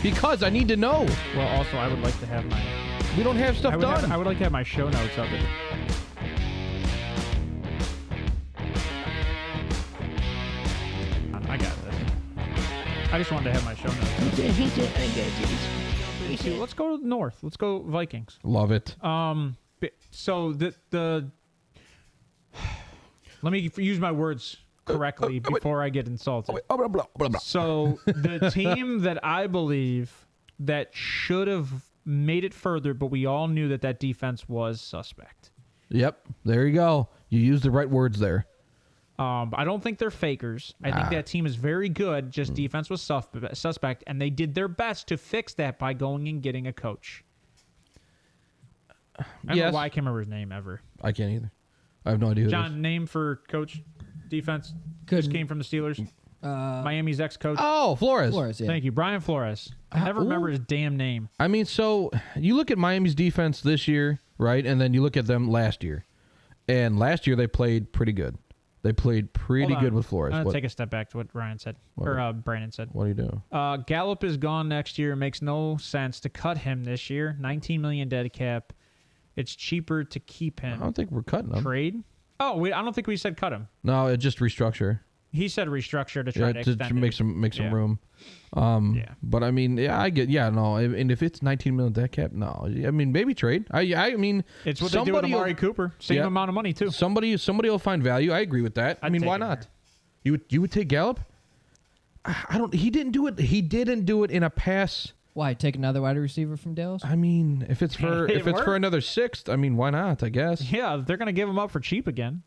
Because I need to know. Well, also, I would like to have my... We don't have stuff done. I would like to have my show notes of it. I got this. I just wanted to have my show notes. Let's go north. Let's go Vikings. Love it. So let me use my words correctly before I get insulted. So the team that I believe that should have made it further, but we all knew that defense was suspect. Yep. There you go. You used the right words there. I don't think they're fakers. I think that team is very good. Just defense was suspect, and they did their best to fix that by going and getting a coach. I don't know why I can't remember his name ever. I can't either. I have no idea who John, name for coach defense. Just came from the Steelers. Miami's ex-coach. Oh, Flores. Yeah. Thank you. Brian Flores. I never remember his damn name. I mean, so you look at Miami's defense this year, right? And then you look at them last year. And last year they played pretty good. They played pretty good with Flores. I'm going to take a step back to what Ryan said. Brandon said. What do you do? Gallup is gone next year. It makes no sense to cut him this year. $19 million dead cap. It's cheaper to keep him. I don't think we're cutting him. Trade? Oh, I don't think we said cut him. No, it just restructure. He said restructure to try to extend to make some room. But I mean, and if it's $19 million dead cap, no. I mean, maybe trade. I mean, it's what they do with Amari Cooper. Same amount of money too. Somebody will find value. I agree with that. I mean, why not? You would take Gallup? I don't. He didn't do it. He didn't do it in a pass. Why take another wide receiver from Dallas? I mean, if it's for another sixth, I mean, why not? I guess. Yeah, they're gonna give him up for cheap again.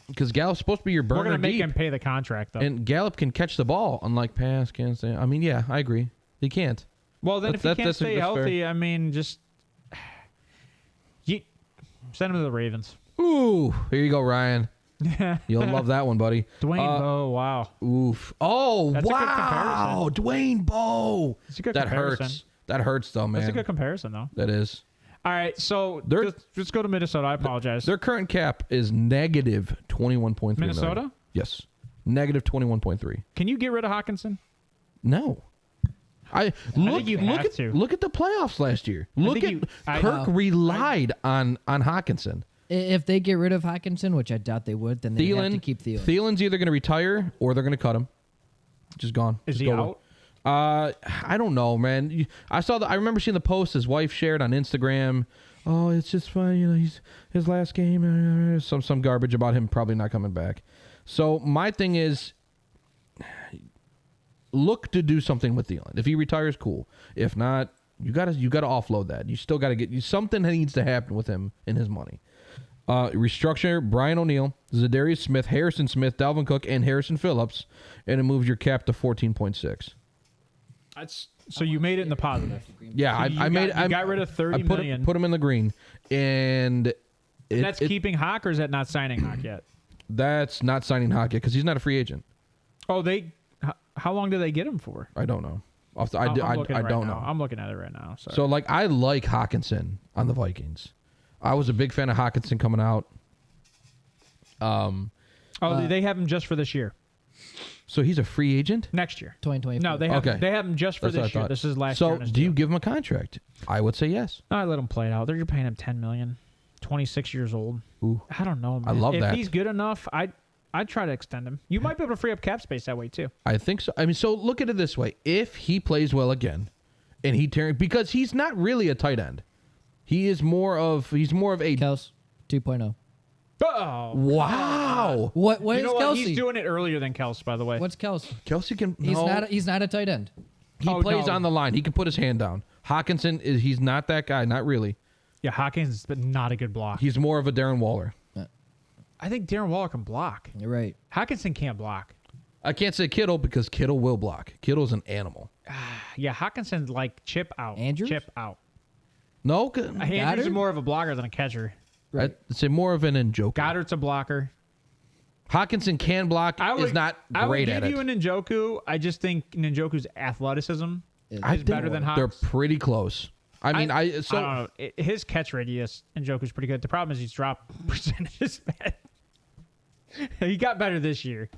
Because Gallup's supposed to be your burner. We're going to make him pay the contract, though. And Gallup can catch the ball, unlike pass, can't say. I mean, yeah, I agree. He can't. Well, then if he can't stay healthy, fair. I mean, just send him to the Ravens. Ooh, here you go, Ryan. You'll love that one, buddy. Dwayne Bowe, wow. Oof. Oh, that's wow. Dwayne Bowe. That's a good comparison. Hurts. That hurts, though, man. That's a good comparison, though. That is. All right, so let's go to Minnesota. I apologize. Their current cap is negative $21.3 Minnesota? million. Yes. Negative 21.3. Can you get rid of Hawkinson? No. I think you have to. Look at the playoffs last year. Kirk relied on Hawkinson. If they get rid of Hawkinson, which I doubt they would, then they have to keep Thielen. Thielen's either going to retire or they're going to cut him. Just gone. Is he out? I don't know, man. I remember seeing the post his wife shared on Instagram. Oh, it's just fine. You know, he's his last game. Some garbage about him probably not coming back. So my thing is, look to do something with Thielen. If he retires, cool. If not, you gotta offload that. You still gotta get something that needs to happen with him and his money. Restructure Brian O'Neill, Zadarius Smith, Harrison Smith, Dalvin Cook, and Harrison Phillips, and it moves your cap to 14.6. So you made it in the positive. Yeah, I got rid of $30 million. Put him in the green, and that's keeping Hawk, or is that not signing Hawk yet? That's not signing Hawk yet because he's not a free agent. Oh, how long do they get him for? I don't know. I don't know. I'm looking at it right now. Sorry. So I like Hawkinson on the Vikings. I was a big fan of Hawkinson coming out. They have him just for this year. So he's a free agent? Next year. 2024. No, they have him just for this year. This is last year. So do you give him a contract? I would say yes. No, I let him play it out. They're paying him $10 million. 26 years old. Ooh. I don't know, man. I love that. If he's good enough, I'd try to extend him. You might be able to free up cap space that way too. I think so. I mean, so look at it this way. If he plays well again, and because he's not really a tight end. He's more of a Kels 2.0. Oh wow! What is Kelsey? He's doing it earlier than Kels, by the way. What's Kelsey? Kelsey can. He's not a tight end. He plays on the line. He can put his hand down. Hawkinson he's not that guy. Not really. Yeah, Hawkins, but not a good block. He's more of a Darren Waller. I think Darren Waller can block. You're right. Hawkinson can't block. I can't say Kittle because Kittle will block. Kittle's an animal. Yeah, Hawkinson's like chip out. Andrews? Chip out. No, Andrews is more of a blocker than a catcher. Right. I'd say more of an Njoku. Goddard's a blocker. Hawkinson can block. Is not great at it. I would give you Njoku. I just think Njoku's athleticism is better than Hawks. They're pretty close. I don't know. His catch radius, Njoku's pretty good. The problem is he's drop percentage is bad. He got better this year.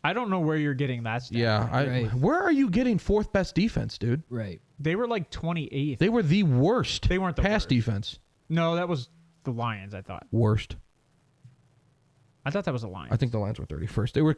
I don't know where you're getting that stat. Yeah. Right. Where are you getting fourth best defense, dude? Right. They were like 28th. They were the worst. They weren't the pass worst. defense. No, that was the Lions, I thought. Worst. I thought that was the Lions. I think the Lions were 31st. They were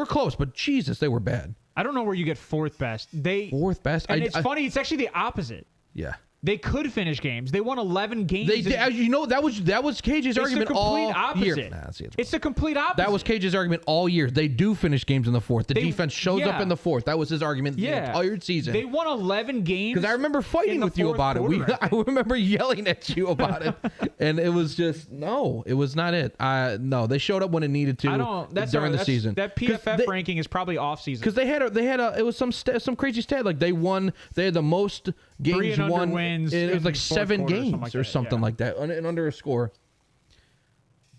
close. But Jesus, they were bad. I don't know where you get fourth best. Fourth best? And it's funny. It's actually the opposite. Yeah. They could finish games. They won 11 games. That was KJ's argument all year. Nah, it's the complete opposite. That was KJ's argument all year. They do finish games in the fourth. The defense shows up in the fourth. That was his argument the entire season. They won 11 games. Because I remember fighting with you about it. I remember yelling at you about it, and it was just it was not it. No, they showed up when it needed to during the season. That PFF ranking is probably off season because they had it was some crazy stat like they had the most games won. Wins it was like 7 games or something like that, and under a score.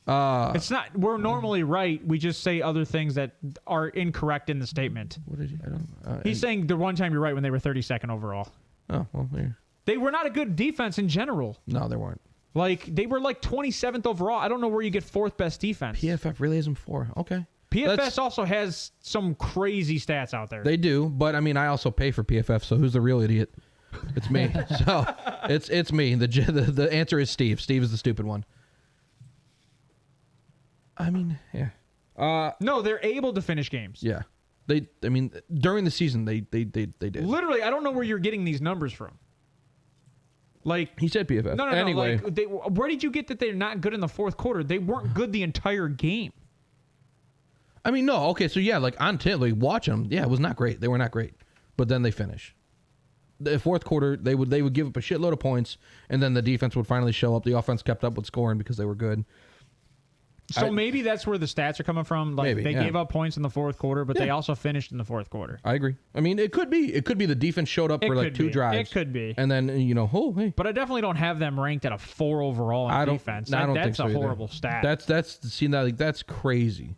It's not. We're normally right. We just say other things that are incorrect in the statement. What did you? I don't. He's saying the one time you're right when they were 32nd overall. Oh well, there. They were not a good defense in general. No, they weren't. Like they were like 27th overall. I don't know where you get fourth best defense. PFF really has them 4. Okay. PFF also has some crazy stats out there. They do, but I mean, I also pay for PFF. So who's the real idiot? It's me. So it's me. The answer is Steve. Steve is the stupid one. I mean, yeah. No, they're able to finish games. Yeah. I mean, during the season, they did. Literally, I don't know where you're getting these numbers from. Like he said PFF. No. Anyway, where did you get that they're not good in the fourth quarter? They weren't good the entire game. I mean, no. Okay, so yeah, like on 10, like watch them. Yeah, it was not great. They were not great, but then they finish. The fourth quarter, they would give up a shitload of points, and then the defense would finally show up. The offense kept up with scoring because they were good. So maybe that's where the stats are coming from. Like they gave up points in the fourth quarter, but they also finished in the fourth quarter. I agree. I mean, it could be the defense showed up for like 2 drives. It could be. And then hey. But I definitely don't have them ranked at a 4 overall in defense. I don't that's think so a either. horrible stat. That's crazy.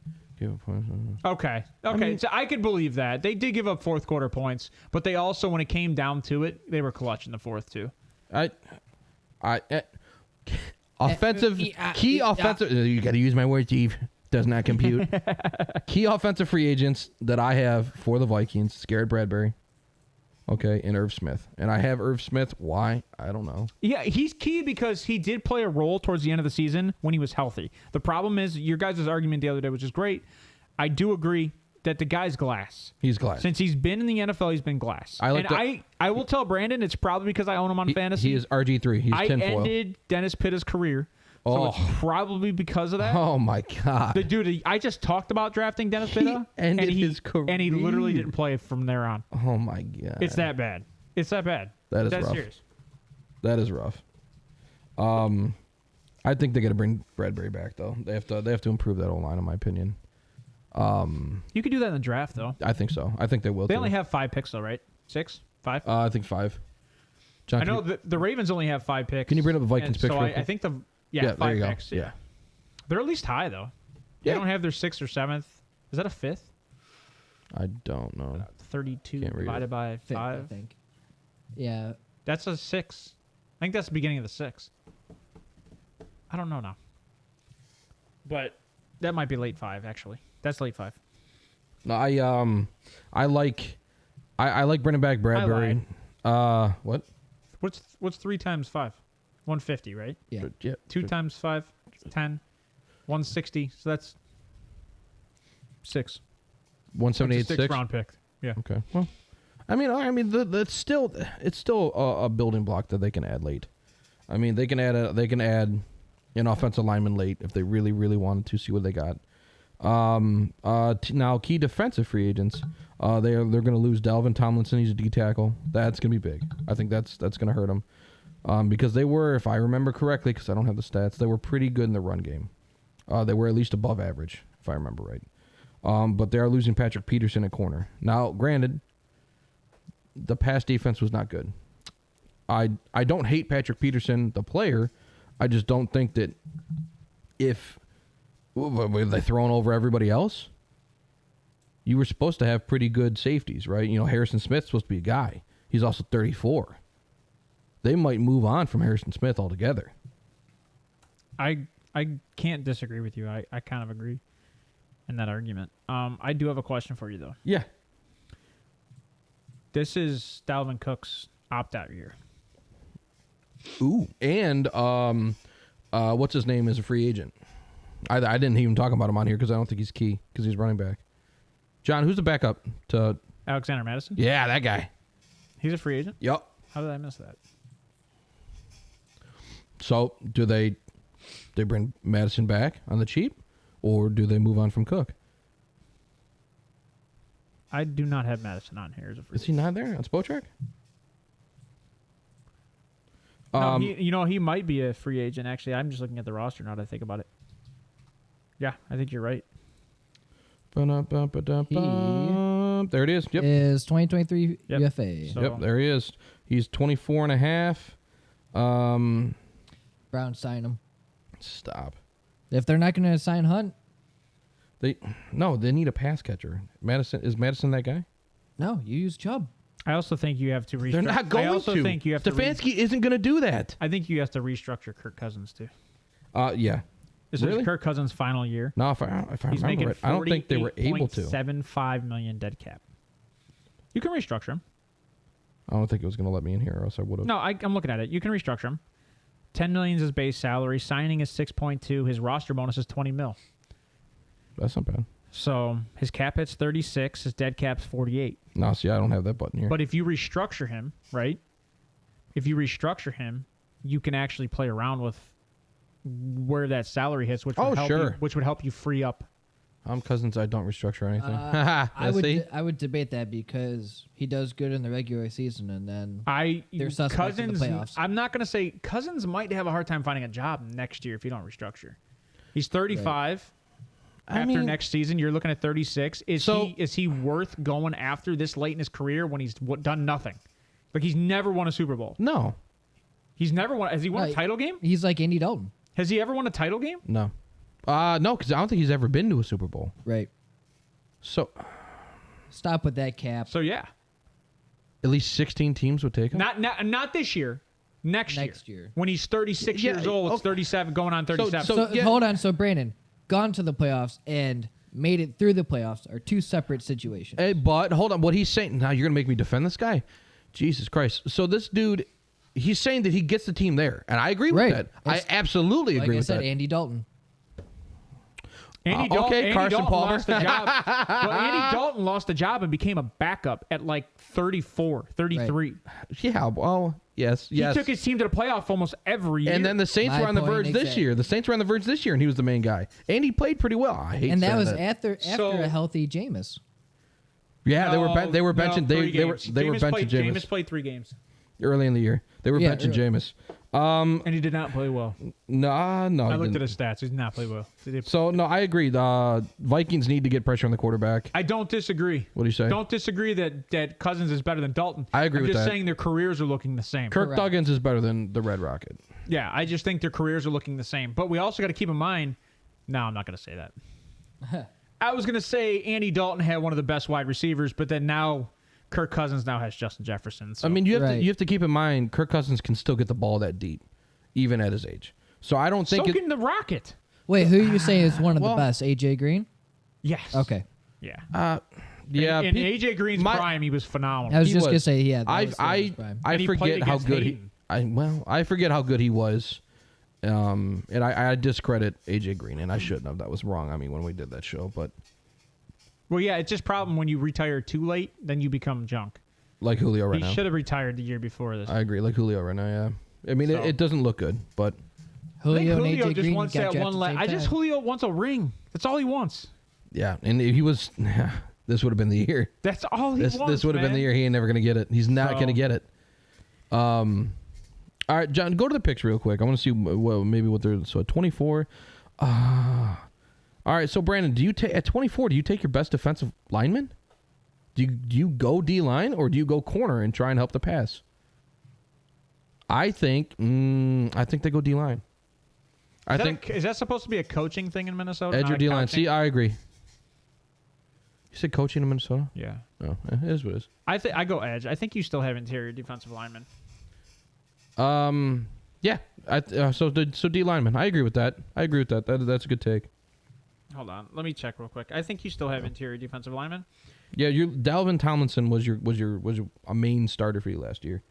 Okay. So I could believe that. They did give up fourth quarter points, but they also, when it came down to it, they were clutch in the fourth too. Offensive, key offensive. You got to use my words, Steve. Does not compute. Key offensive free agents that I have for the Vikings: Garrett Bradbury, okay, and Irv Smith. And I have Irv Smith. Why? I don't know. Yeah, he's key because he did play a role towards the end of the season when he was healthy. The problem is your guys' argument the other day, which is great. I do agree that the guy's glass. He's glass. Since he's been in the NFL, he's been glass. I will tell Brandon it's probably because I own him on fantasy. He is RG3. He's tinfoil. I ended Dennis Pitta's career. So it's probably because of that. Oh, my God. The dude, I just talked about drafting Dennis Pitta. His career. And he literally didn't play from there on. Oh, my God. It's that bad. That is rough. Serious. That is rough. I think they got to bring Bradbury back, though. They have to improve that O-line, in my opinion. You could do that in the draft, though. I think so. I think they will. They only have 5 picks, though, right? 6? 5? I think 5. John, I know the Ravens only have 5 picks. Can you bring up the Vikings picks? So I think 5 picks. Yeah. They're at least high, though. They don't have their 6th or 7th. Is that a 5th? I don't know. 32 divided by 5. I think. Yeah. That's a 6. I think that's the beginning of the 6. I don't know now. But that might be late 5, actually. That's late 5. No, I like bringing back Bradbury. What? What's 3 times 5? 150, right? Yeah. 2 times 5, 10. 160. So that's 6. 178. 6 round pick. Yeah. Okay. Well, I mean, it's still a building block that they can add late. I mean, they can add an offensive lineman late if they really, really wanted to see what they got. Now key defensive free agents, they're going to lose Delvin Tomlinson. He's a D tackle. That's going to be big. I think that's going to hurt them. Because they were, if I remember correctly, because I don't have the stats, they were pretty good in the run game. They were at least above average, if I remember right. But they are losing Patrick Peterson at corner. Now, granted, the pass defense was not good. I don't hate Patrick Peterson, the player. I just don't think that were they throwing over everybody else? You were supposed to have pretty good safeties, right? You know, Harrison Smith's supposed to be a guy. He's also 34. They might move on from Harrison Smith altogether. I can't disagree with you. I kind of agree. in that argument. I do have a question for you though. Yeah. This is Dalvin Cook's opt-out year. Ooh. And what's his name is a free agent. I didn't even talk about him on here because I don't think he's key because he's running back. John, who's the backup to Alexander Madison? Yeah, that guy. He's a free agent? Yep. How did I miss that? So do they bring Madison back on the cheap, or do they move on from Cook? I do not have Madison on here as a free Is he not there on Spotrac? No, he might be a free agent. Actually, I'm just looking at the roster now that I think about it. Yeah, I think you're right. There it is. Yep. Is 2023 Yep. UFA. So- Yep, there he is. He's 24 and a half. Brown sign him. Stop. If they're not going to sign Hunt, They need a pass catcher. Is Madison that guy? no, you use Chubb. I also think you have to restructure. They're not going I also to. think you have Stefanski isn't going to do that. I think you have to restructure Kirk Cousins too. Yeah. This Really? is Kirk Cousins' final year. No, if I He's remember making it, I don't think they were able to. $48.75 million dead cap. You can restructure him. I don't think it was going to let me in here, or else I would have. No, I'm looking at it. You can restructure him. $10 million is his base salary. Signing is 6.2. His roster bonus is 20 mil. That's not bad. So his cap hit's 36. His dead cap's 48. No, see, I don't have that button here. But if you restructure him, right? If you restructure him, you can actually play around with where that salary hits, which would help sure. you, which would help you free up. I'm Cousins. I don't restructure anything. I would debate that because he does good in the regular season, and then they're suspect in the playoffs. I'm not going to say Cousins might have a hard time finding a job next year if you don't restructure. He's 35. Right. After next season, you're looking at 36. Is he worth going after this late in his career when he's done nothing? Like he's never won a Super Bowl. No. He's never won. Has he won a title game? He's like Andy Dalton. Has he ever won a title game? No. No, because I don't think he's ever been to a Super Bowl. Right. So Stop with that cap. So yeah, at least 16 teams would take him. not this year. Next year. When he's 36 years old, it's 37, going on 37. So hold on. So Brandon, gone to the playoffs and made it through the playoffs are two separate situations. Hey, but hold on. What he's saying now, you're gonna make me defend this guy? Jesus Christ! So this dude, he's saying that he gets the team there, and I agree with that. I absolutely agree with that. Like I said, Andy Dalton. Andy Dalton Carson Palmer. lost the job. Well, Andy Dalton lost the job and became a backup at like 34, 33. Right. Yeah. Well, yes. He took his team to the playoff almost every year. And then the Saints were on the verge this year. The Saints were on the verge this year, and he was the main guy. And he played pretty well. I hate And that was that. after a healthy Jameis. Yeah, they were benching. They were benching Jameis. Jameis played 3 games. Early in the year, they were benching Jameis. And he did not play well. No. I looked at his stats. He did not play well. So no, I agree. The Vikings need to get pressure on the quarterback. I don't disagree. What do you say? Don't disagree that Cousins is better than Dalton. I agree with that. I'm just saying their careers are looking the same. Kirk Duggins is better than the Red Rocket. Yeah, I just think their careers are looking the same. But we also got to keep in mind. No, I'm not going to say that. I was going to say Andy Dalton had one of the best wide receivers, but then now Kirk Cousins now has Justin Jefferson. So. I mean, you have to keep in mind Kirk Cousins can still get the ball that deep, even at his age. So I don't think so can the Rocket. Wait, who you say is one of the best? AJ Green? Yes. Okay. Yeah. Yeah. In AJ Green's prime, he was phenomenal. I was just gonna say I forget how good I forget how good he was. And I discredit AJ Green, and I shouldn't have. That was wrong. I mean, when we did that show, but well, yeah, it's just a problem when you retire too late, then you become junk. Like Julio right now. He should have retired the year before this. I agree, like Julio right now. Yeah, I mean, it doesn't look good, but Julio and AJ just Green wants got that one. drafted Julio wants a ring. That's all he wants. yeah, and he was. This would have been the year. That's all he wants. This would have been the year. He ain't never gonna get it. He's not gonna get it. All right, John, go to the picks real quick. I want to see what they're. So at 24. All right, so Brandon, do you take at 24? Do you take your best defensive lineman? Do you go D line or do you go corner and try and help the pass? I think they go D line. Is that supposed to be a coaching thing in Minnesota? Edge or D line. See, I agree. You said coaching in Minnesota? Yeah. No, it is what it is. I go edge. I think you still have interior defensive linemen. Yeah. So D lineman. I agree with that. That's a good take. Hold on. Let me check real quick. I think you still have interior defensive linemen. Yeah, Dalvin Tomlinson was a main starter for you last year.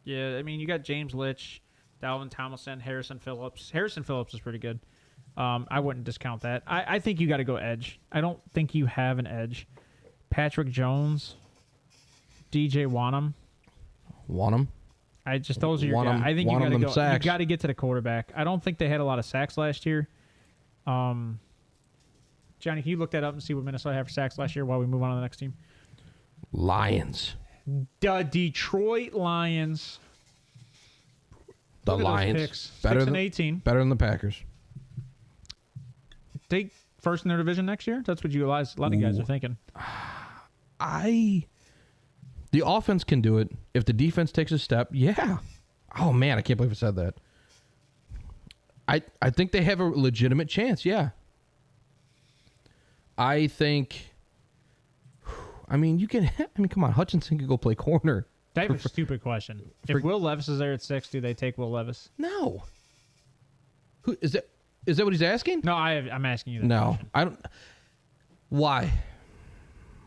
Yeah, I mean, you got James Litch, Dalvin Tomlinson, Harrison Phillips. Harrison Phillips is pretty good. I wouldn't discount that. I think you got to go edge. I don't think you have an edge. Patrick Jones, DJ Wanham. Those are your guys. I think you got to go. You got to get to the quarterback. I don't think they had a lot of sacks last year. Johnny, can you look that up and see what Minnesota had for sacks last year while we move on to the next team? Lions. The Detroit Lions. The Lions. 6 and 18. Better than the Packers. Take first in their division next year? That's what a lot of guys are thinking. The offense can do it. If the defense takes a step, yeah. Oh, man, I can't believe I said that. I think they have a legitimate chance, yeah. I think... come on. Hutchinson could go play corner. That is a stupid question. If Will Levis is there at 6, do they take Will Levis? No. Who is that? Is that what he's asking? No, I'm asking you that question. I don't. Why?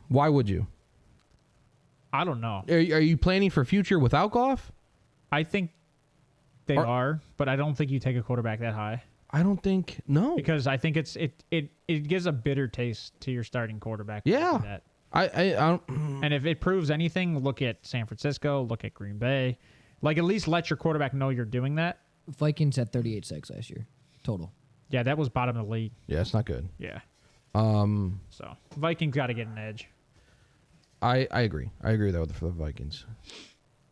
Why would you? I don't know. Are you planning for future without Goff? I think they are, but I don't think you take a quarterback that high. I don't think no, because I think it gives a bitter taste to your starting quarterback. Yeah, that. I don't. And if it proves anything, look at San Francisco, look at Green Bay. Like, at least let your quarterback know you're doing that. Vikings had 38 sacks last year total. Yeah, that was bottom of the league. Yeah, it's not good. Yeah. So Vikings got to get an edge. I agree. I agree though for the Vikings.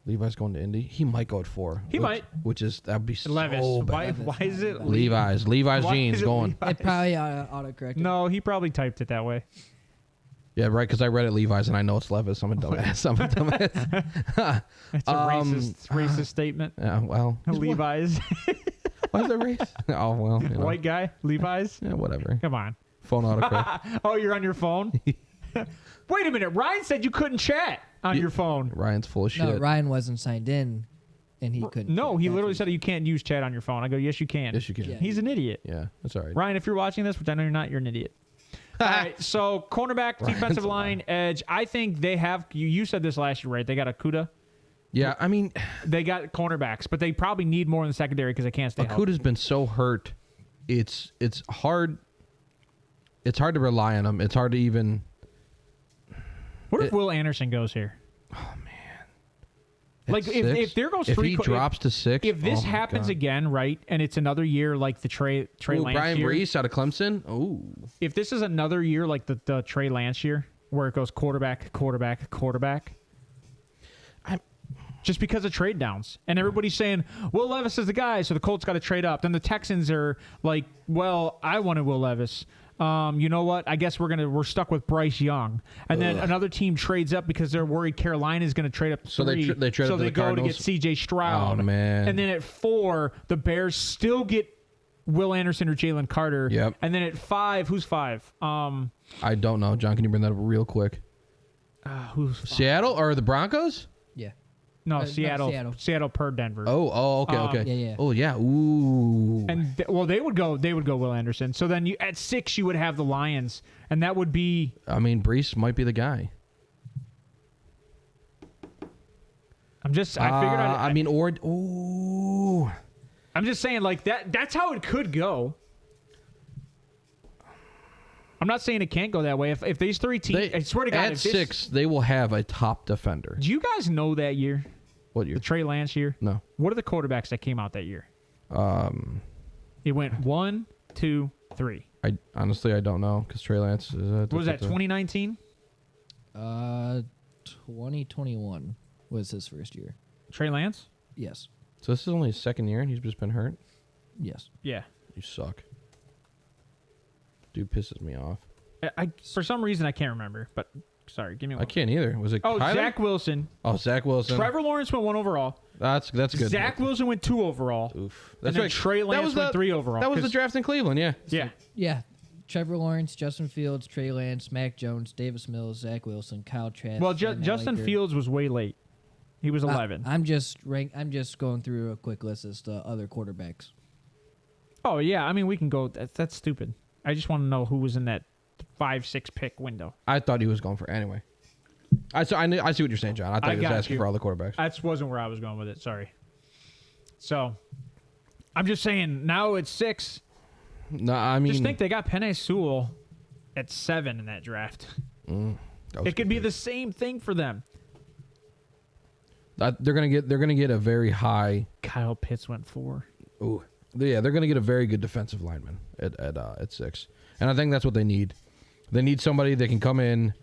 Levi's going to Indy. He might go at 4. He might. That'd be Levis. So bad. Why is it Levi's jeans going? It probably autocorrected. No, he probably typed it that way. Yeah, right. Because I read it Levi's and I know it's Levis. I'm a dumbass. It's a racist statement. Yeah. Well, Levi's. Why is that racist? Oh well. White guy. Levi's. Yeah. Whatever. Come on. Phone autocorrect. Oh, you're on your phone. Wait a minute. Ryan said you couldn't chat on your phone. Ryan's full of shit. No, Ryan wasn't signed in, and he couldn't. No, he literally said you can't use chat on your phone. I go, yes, you can. Yes, you can. Yeah. He's an idiot. Yeah, that's all right. Ryan, if you're watching this, which I know you're not, you're an idiot. All right, so cornerback, defensive line, edge. I think they have. You said this last year, right? They got Akuda. Yeah, I mean, they got cornerbacks, but they probably need more in the secondary because they can't stay healthy. Akuda's been so hurt. It's hard. It's hard to rely on him. It's hard to even. What if Will Anderson goes here? Oh man! Like if there goes 3, if he drops to 6, if this happens again, right, and it's another year like the Trey Lance Brian year, Brees out of Clemson. Oh, if this is another year like the Trey Lance year, where it goes quarterback, just because of trade downs, and everybody's saying Will Levis is the guy, so the Colts got to trade up. Then the Texans are like, well, I wanted Will Levis. You know what? I guess we're stuck with Bryce Young, and then another team trades up because they're worried Carolina is going to trade up to 3. They trade so up they to the go Cardinals. to get C.J. Stroud. Oh man! And then at 4, the Bears still get Will Anderson or Jalen Carter. Yep. And then at 5, who's 5? I don't know, John. Can you bring that up real quick? Who's 5? Seattle or the Broncos? Yeah. No, Seattle per Denver. Oh, okay. Yeah. Oh, yeah. Ooh. And they would go Will Anderson. So then at 6 you would have the Lions, and that would be. I mean, Brees might be the guy. I figured out. Ooh. I'm just saying, like that. That's how it could go. I'm not saying it can't go that way. If these 3 teams, I swear to God, at 6 they will have a top defender. Do you guys know that year? What year? The Trey Lance year? No. What are the quarterbacks that came out that year? It went 1, 2, 3. I honestly don't know because Trey Lance is. What was that 2019? 2021 was his first year. Trey Lance? Yes. So this is only his second year and he's just been hurt? Yes. Yeah. You suck. Dude pisses me off. For some reason I can't remember, but sorry, give me one. I can't either. Was it Kyler? Zach Wilson. Oh, Zach Wilson. Trevor Lawrence went 1 overall. That's good. Zach Wilson went 2 overall. Oof. That's right. Trey Lance went 3 overall. That was the draft in Cleveland, yeah. Yeah. Yeah. Trevor Lawrence, Justin Fields, Trey Lance, Mac Jones, Davis Mills, Zach Wilson, Kyle Trask. Well, Justin Fields was way late. He was 11. I'm just going through a quick list as to other quarterbacks. Oh yeah, I mean we can go. That's stupid. I just want to know who was in that 5-6 pick window. I thought he was going for anyway. I see what you're saying, John. I thought he was asking for all the quarterbacks. That wasn't where I was going with it. Sorry. So, I'm just saying, now it's 6. No, I mean... Just think they got Penei Sewell at 7 in that draft. It could be the same thing for them. They're gonna get a very high... Kyle Pitts went 4. Ooh. Yeah, they're gonna get a very good defensive lineman at 6. And I think that's what they need. They need somebody that can come in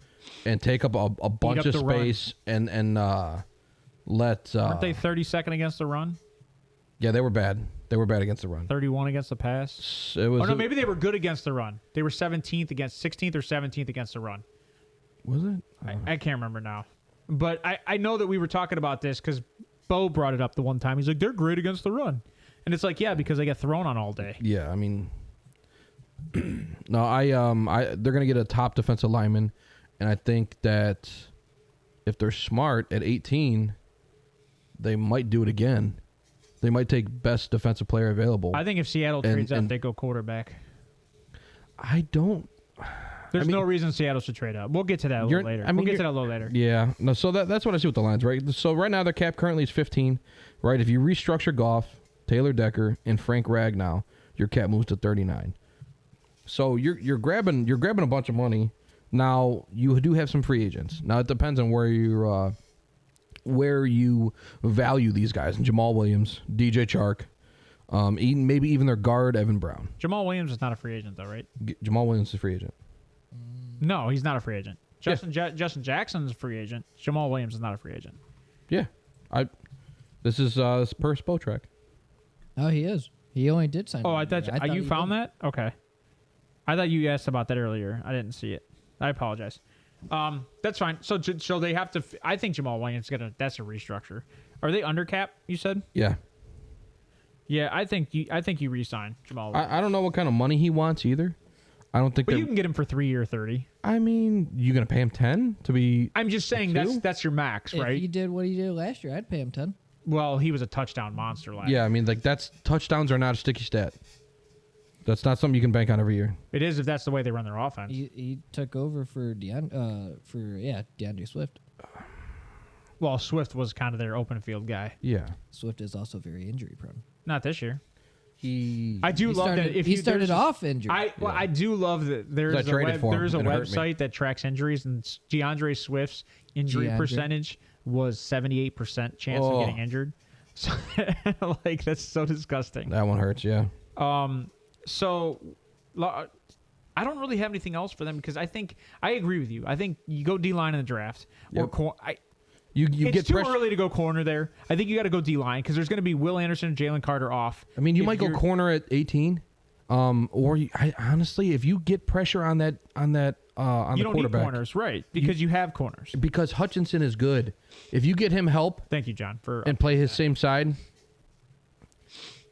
and take up a bunch of space and let... Aren't they 32nd against the run? Yeah, they were bad. They were bad against the run. 31 against the pass? Maybe they were good against the run. They were 16th or 17th against the run. Was it? I can't remember now. But I know that we were talking about this because Bo brought it up the one time. He's like, they're great against the run. And it's like, yeah, because they get thrown on all day. Yeah, I mean... No, they're going to get a top defensive lineman, and I think that if they're smart at 18, they might do it again. They might take best defensive player available. I think if Seattle trades up, they go quarterback. There's no reason Seattle should trade up. We'll get to that a little later. We'll get to that a little later. Yeah. No, so that's what I see with the lines, right? So right now their cap currently is 15, right? If you restructure Goff, Taylor Decker, and Frank Ragnow, your cap moves to 39. So you're grabbing a bunch of money. Now you do have some free agents. Now it depends on where you value these guys. And Jamal Williams, DJ Chark, maybe even their guard Evan Brown. Jamal Williams is not a free agent though, right? Jamal Williams is a free agent. No, he's not a free agent. Justin Jackson's a free agent. Jamal Williams is not a free agent. Yeah, this is per Spotrac. Oh, he is. He only did sign. Oh, I thought you found that. Okay, I thought you asked about that earlier. I didn't see it. I apologize. That's fine. So they have to. I think Jamal Williams that's a restructure. Are they under cap? You said. Yeah. Yeah, I think you re-sign Jamal Williams. I don't know what kind of money he wants either. I don't think. But you can get him for 3 or 30. I mean, you gonna pay him 10 to be? I'm just saying that's your max, right? If he did what he did last year, I'd pay him 10. Well, he was a touchdown monster last year. Yeah, I mean, like touchdowns are not a sticky stat. That's not something you can bank on every year. It is if that's the way they run their offense. He took over for DeAndre Swift. Well, Swift was kind of their open field guy. Yeah. Swift is also very injury prone. Not this year. I do love that if he started off injured. I do love that there's a website that tracks injuries, and DeAndre Swift's injury percentage was 78% chance of getting injured. So, like, that's so disgusting. That one hurts, yeah. So I don't really have anything else for them because I think I agree with you. I think you go D-line in the draft. Yep. It's too early to go corner there. I think you got to go D-line because there's going to be Will Anderson and Jalen Carter off. I mean, you might go corner at 18. Honestly, if you get pressure on the quarterback. You don't need corners, right, because you have corners. Because Hutchinson is good. If you get him help. Thank you, John. And play his same side.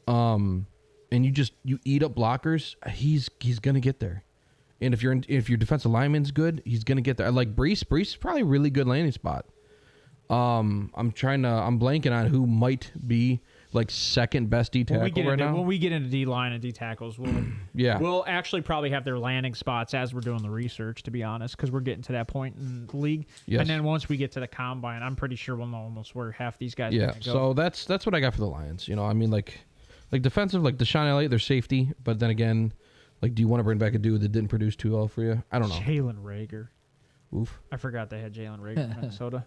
And you eat up blockers, he's going to get there. And if your defensive lineman's good, he's going to get there. Like Breece is probably a really good landing spot. I'm blanking on who might be like second best D tackle now. When we get into D line and D tackles, we'll actually probably have their landing spots as we're doing the research, to be honest, because we're getting to that point in the league. Yes. And then once we get to the combine, I'm pretty sure we'll know almost where half these guys are going to go. So that's what I got for the Lions. You know, I mean, like defensive, like Deshaun Elliott, they're safety, but then again, like, do you want to bring back a dude that didn't produce too well for you? I don't know. Jalen Reagor. Oof. I forgot they had Jalen Reagor in Minnesota.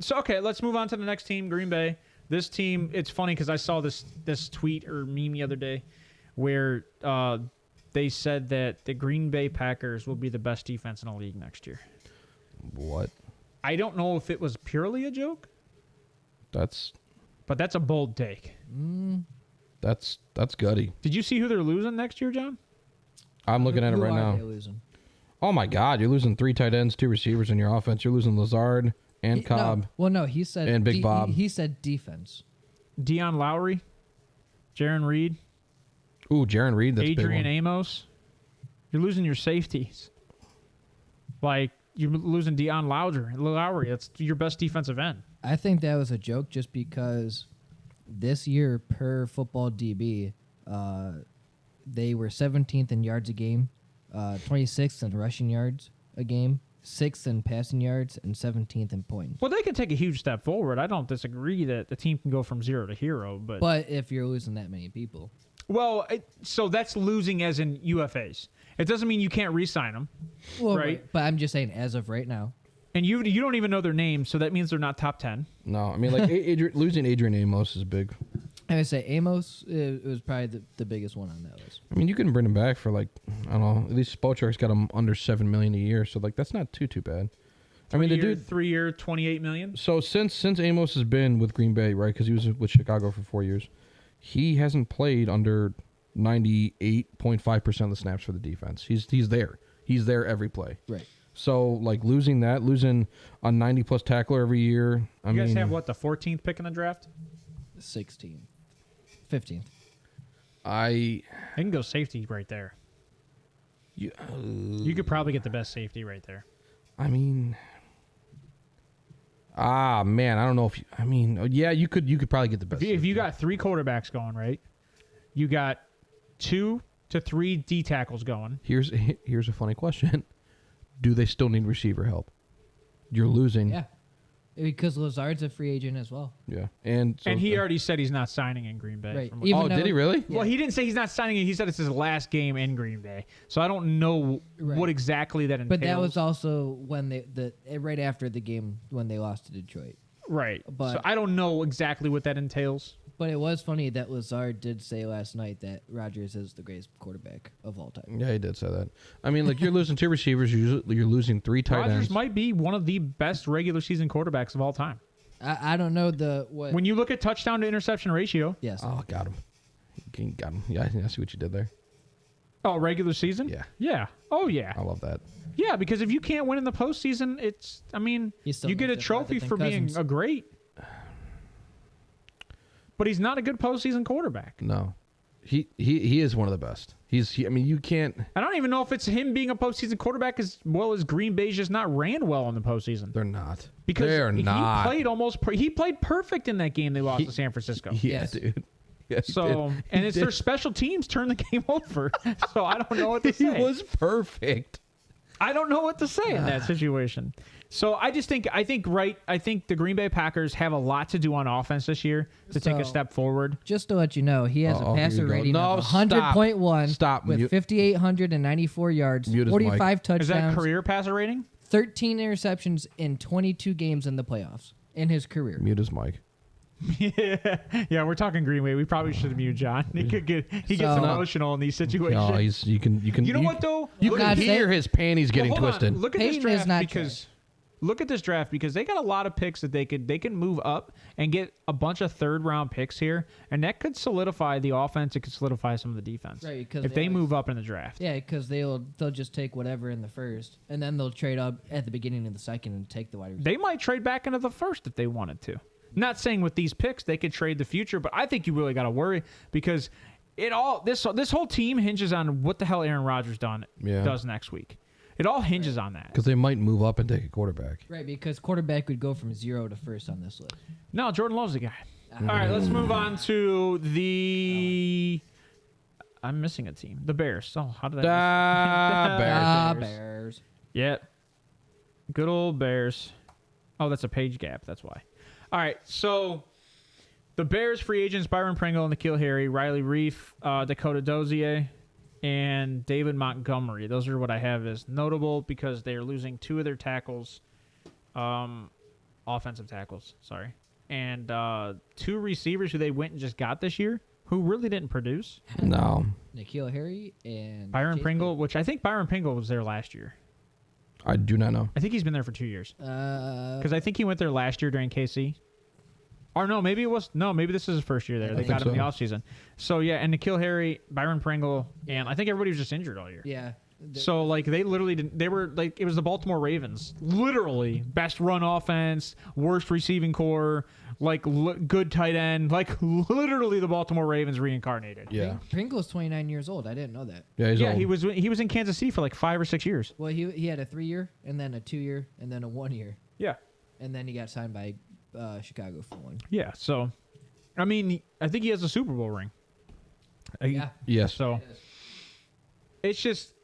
So, okay, let's move on to the next team, Green Bay. This team, it's funny because I saw this tweet or meme the other day where they said that the Green Bay Packers will be the best defense in the league next year. What? I don't know if it was purely a joke. But that's a bold take. That's gutty. Did you see who they're losing next year, John? I'm looking at it right now. Oh my God, you're losing 3 tight ends, 2 receivers in your offense. You're losing Lazard and Cobb. He said and Big Bob. He said defense. Deion Lowry, Jaron Reed. Ooh, Jaron Reed. That's Adrian big one. Amos. You're losing your safeties. Like, you're losing Deion Lowry. That's your best defensive end. I think that was a joke just because this year per football DB, they were 17th in yards a game, 26th in rushing yards a game, 6th in passing yards, and 17th in points. Well, they could take a huge step forward. I don't disagree that the team can go from 0 to hero, but if you're losing that many people. Well, so that's losing as in UFAs. It doesn't mean you can't re-sign them, well, right? But I'm just saying, as of right now. And you don't even know their names, so that means they're not top 10. No, I mean, like, losing Adrian Amos is big. I would say Amos it was probably the biggest one on that list. I mean, you can bring him back for, like, I don't know, at least Spoel's got him under $7 million a year, so, like, that's not too bad. I mean, the dude 3 year, $28 million. So since Amos has been with Green Bay, right, because he was with Chicago for 4 years, he hasn't played under 98.5% of the snaps for the defense. He's there. He's there every play. Right. So, like, losing a 90-plus tackler every year. You guys have, what, the 14th pick in the draft? 16th. 15th. They can go safety right there. You could probably get the best safety right there. I mean... man, I don't know if... you could probably get the best. If you got 3 quarterbacks going, right? You got 2 to 3 D tackles going. Here's a funny question. Do they still need receiver help? You're losing. Yeah. Because Lazard's a free agent as well. Yeah. And he already said he's not signing in Green Bay. Right. Did he really? Yeah. Well, he didn't say he's not signing it. He said it's his last game in Green Bay. So I don't know what exactly that entails. But that was also when right after the game when they lost to Detroit. Right. But so I don't know exactly what that entails. But it was funny that Lazard did say last night that Rodgers is the greatest quarterback of all time. Yeah, he did say that. I mean, like, you're losing 2 receivers. You're losing 3 tight ends. Rodgers might be one of the best regular season quarterbacks of all time. I don't know when you look at touchdown to interception ratio. Yes. Oh, got him. Got him. Yeah, I see what you did there. Oh, regular season? Yeah. Yeah. Oh, yeah. I love that. Yeah, because if you can't win in the postseason, you get a trophy for being a great. But he's not a good postseason quarterback. No. He is one of the best. You can't... I don't even know if it's him being a postseason quarterback as well as Green Bay's just not ran well in the postseason. They're not. Because not. He played perfect in that game they lost to San Francisco. Yeah, dude. Yeah, it's their special teams turned the game over. So I don't know what to say. He was perfect. I don't know what to say in that situation. So I think the Green Bay Packers have a lot to do on offense this year to take a step forward. Just to let you know, he has a passer rating of 100.1 Stop. with 5,894 yards, 45 touchdowns. Is that career passer rating? 13 interceptions in 22 games in the playoffs in his career. Mute his mic. Yeah, we're talking Green Bay. We probably should have muted John. He gets emotional in these situations. No, you can. You know what though? You can hear his panties getting twisted. Look at this draft because they got a lot of picks that they can move up and get a bunch of 3rd round picks here, and that could solidify the offense. It could solidify some of the defense. Right, because if they move up in the draft. Yeah, because they'll just take whatever in the 1st, and then they'll trade up at the beginning of the 2nd and take the wide receiver. They might trade back into the 1st if they wanted to. Not saying with these picks they could trade the future, but I think you really got to worry because this whole team hinges on what the hell Aaron Rodgers does next week. It all hinges on that. Because they might move up and take a quarterback. Right, because quarterback would go from 0 to 1st on this list. No, Jordan Love's the guy. All right, let's move on to the... I'm missing a team. The Bears. Oh, how did I... Bears. Yeah. Good old Bears. Oh, that's a page gap. That's why. All right, so the Bears free agents, Byron Pringle and N'Keal Harry, Riley Reif, Dakota Dozier, and David Montgomery. Those are what I have as notable because they're losing 2 of their tackles, offensive tackles, sorry, and 2 receivers who they went and just got this year who really didn't produce. No. N'Keal Harry and Byron Pringle, which I think Byron Pringle was there last year. I do not know. I think he's been there for 2 years. Because I think he went there last year during KC. Or no, maybe this is his first year there. They got him in the offseason. So, yeah, and N'Keal Harry, Byron Pringle, and I think everybody was just injured all year. Yeah. So, like, they literally didn't... They were, like, it was the Baltimore Ravens. Literally, best run offense, worst receiving core, like, good tight end. Like, literally the Baltimore Ravens reincarnated. Yeah. Pringle's 29 years old. I didn't know that. Yeah, he's old. He was in Kansas City for, like, 5 or 6 years. Well, he had a 3-year, and then a 2-year, and then a 1-year. Yeah. And then he got signed by Chicago for 1. Yeah, so... I mean, I think he has a Super Bowl ring. Yeah. Yes. So... It's just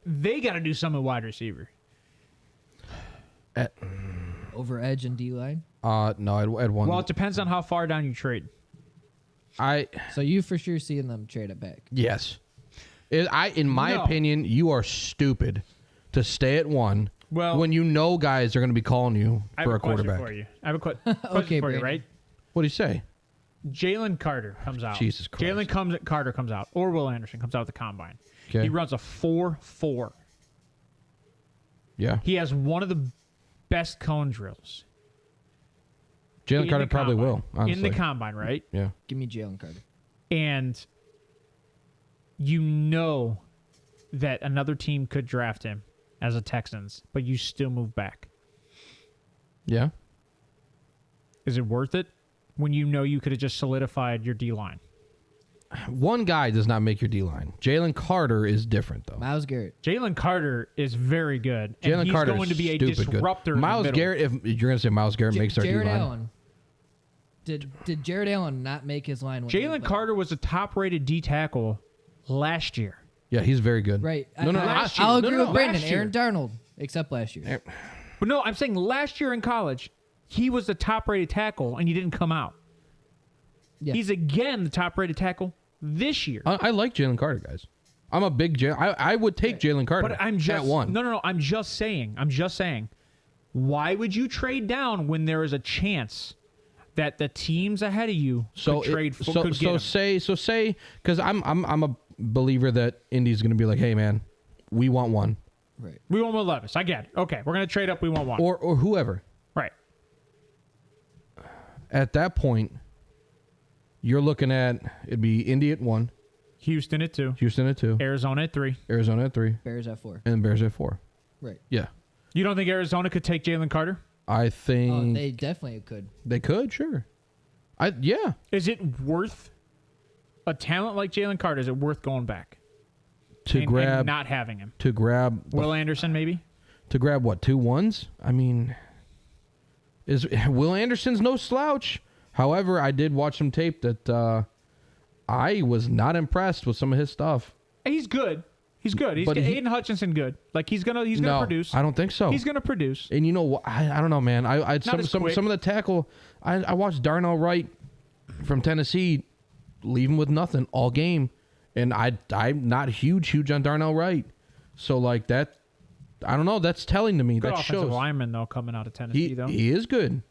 they got to do something wide receiver. Over edge and D line. No, at one. Well, it depends on how far down you trade. So you for sure seeing them trade it back. Yes. In my opinion, you are stupid to stay at 1 when you know guys are going to be calling you for a quarterback. For you. I have a question Okay, for you, Brandon. right? What do you say? Jalen Carter comes out. Jesus Christ. Carter comes out, or Will Anderson comes out of the combine. Okay. He runs a 4.4. Yeah. He has one of the best cone drills. Jalen Carter probably combine. will, honestly. In the combine, right? Yeah. Give me Jalen Carter. And you know that another team could draft him as a Texans, but you still move back. Yeah. Is it worth it when you know you could have just solidified your D-line? One guy does not make your D-line. Jalen Carter is different, though. Miles Garrett. Jalen Carter is very good. And Jalen he's Carter going to be a stupid disruptor. good. Miles in the middle. Garrett, if you're going to say Miles Garrett makes our Jared D-line. Allen. Did Jared Allen not make his line? Jalen Carter was a top-rated D tackle last year. Yeah, he's very good. Right. No, I'll agree with Brandon. last year. Aaron Darnold, except last year. But no, I'm saying last year in college, he was the top-rated tackle, and he didn't come out. Yeah. He's again the top-rated tackle this year. I like Jalen Carter, guys. I'm a big I would take Jalen Carter But I'm just at 1. No. I'm just saying. Why would you trade down when there is a chance that the teams ahead of you could trade for? Say because I'm a believer that Indy's going to be like, hey man, we want one, Right. We want Will Levis. I get it. Okay, we're gonna trade up. We want one. or whoever. Right. At that point, you're looking at it'd be Indy at 1, Houston at 2. Houston at 2, Arizona at 3. Arizona at 3, Bears at 4. and Bears at 4. Right. Yeah, You don't think Arizona could take Jalen Carter? I think Oh, they definitely could. they could. Sure. Yeah. Is it worth a talent like Jalen Carter? Is it worth going back And not having him? to grab Will Anderson maybe? to grab what 2 1s? I mean, is Will Anderson's no slouch. However, I did watch some tape that I was not impressed with some of his stuff. He's good. He's good. Aiden Hutchinson good. Like he's gonna produce. I don't think so. He's gonna produce. And you know what? I don't know, man. I some as quick. of the tackle. I watched Darnell Wright from Tennessee leaving with nothing all game, and I'm not huge on Darnell Wright. So like that, I don't know. That's telling to me. Good That offensive shows lineman though coming out of Tennessee though. he is good,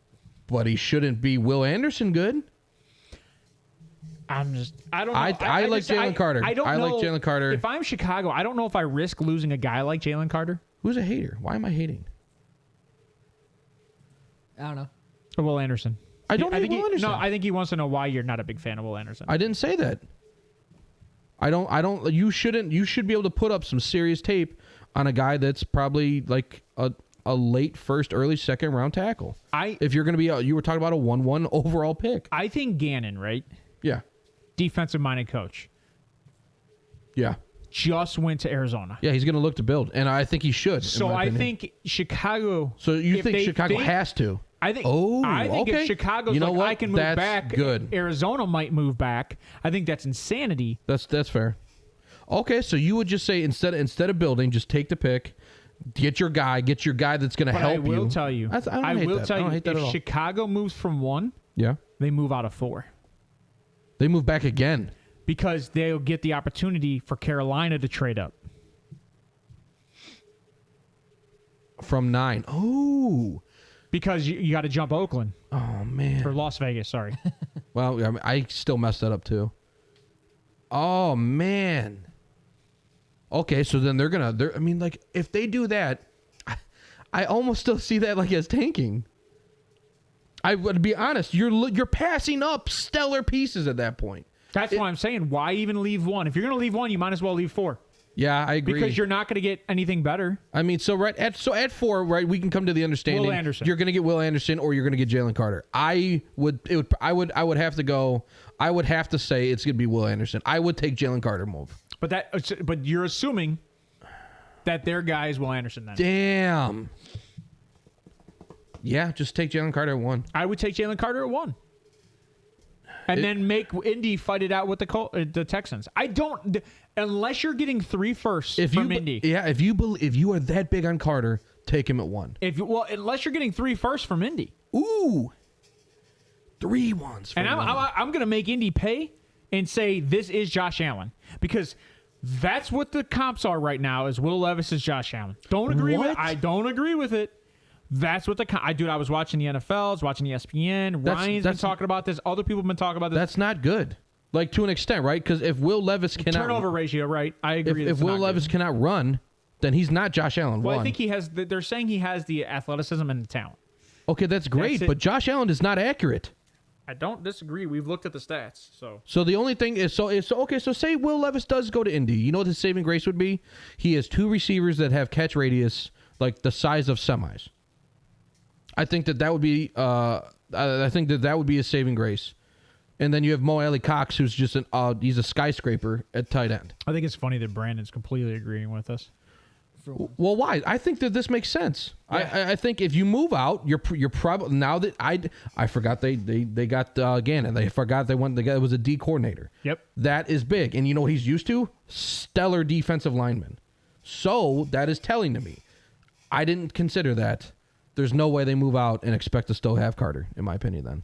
but he shouldn't be Will Anderson good. I don't know. I like Jalen Carter. I don't I know. like Jalen Carter. If I'm Chicago, I don't know if I risk losing a guy like Jalen Carter. Who's a hater? Why am I hating? I don't know. Or Will Anderson. I don't hate Will Anderson. No, I think he wants to know why you're not a big fan of Will Anderson. I didn't say that. I don't. You shouldn't. You should be able to put up some serious tape on a guy that's probably like a late first, early second round tackle. If you're going to be, you were talking about a 1-1 overall pick. I think Gannon, right? Yeah. Defensive minded coach. Yeah. Just went to Arizona. Yeah, he's going to look to build, and I think he should. So I think Chicago. So you think Chicago has to? I think. Oh, I think okay. if Chicago's You know like, what? I can move That's back. good. Arizona might move back. I think that's insanity. That's fair. Okay, so you would just say instead of building, just take the pick, get your guy that's going to help you. I will tell you. I will tell you. If Chicago moves from 1, yeah, they move out of 4. they move back again because they'll get the opportunity for Carolina to trade up. from 9. Oh. Because you got to jump Oakland. Oh, man. Or Las Vegas, sorry. Well, I mean, I still messed that up, too. Oh, man. Okay, so then I mean, like, if they do that, I almost still see that, like, as tanking. I would be honest. You're passing up stellar pieces at that point. That's why I'm saying, why even leave 1? If you're going to leave 1, you might as well leave 4. Yeah, I agree. Because you're not going to get anything better. I mean, so at 4, right, we can come to the understanding. Will Anderson. You're going to get Will Anderson, or you're going to get Jalen Carter. I would have to go. I would have to say it's going to be Will Anderson. I would take Jalen Carter move. But you're assuming that their guy is Will Anderson then. Damn. Yeah, just take Jalen Carter at 1. I would take Jalen Carter at 1. and then make Indy fight it out with the Texans. I don't, unless you're getting 3 firsts from Indy. Yeah, if you are that big on Carter, take him at 1. Unless you're getting 3 firsts from Indy. Ooh, 3 ones. And I'm going to make Indy pay and say this is Josh Allen, because that's what the comps are right now. Is Will Levis is Josh Allen? Don't agree with it. I don't agree with it. That's what I was watching the NFL, I was watching ESPN. Ryan's been talking about this. Other people have been talking about this. That's not good. Like, to an extent, right? Because if Will Levis cannot turnover ratio, right? I agree. If Will Levis cannot run, then he's not Josh Allen. Well, I think he has. They're saying he has the athleticism and the talent. Okay, that's great, but Josh Allen is not accurate. I don't disagree. We've looked at the stats. So the only thing is, so say Will Levis does go to Indy. You know what his saving grace would be? He has 2 receivers that have catch radius like the size of semis. I think that would be that would be a saving grace. And then you have Mo Alley Cox, who's just he's a skyscraper at tight end. I think it's funny that Brandon's completely agreeing with us. Well, why? I think that this makes sense. Yeah. I think if you move out, you're probably, now that I forgot they got Gannon. They forgot they was a D coordinator. Yep. That is big. And you know what he's used to? Stellar defensive linemen. So that is telling to me. I didn't consider that. There's no way they move out and expect to still have Carter, in my opinion, then.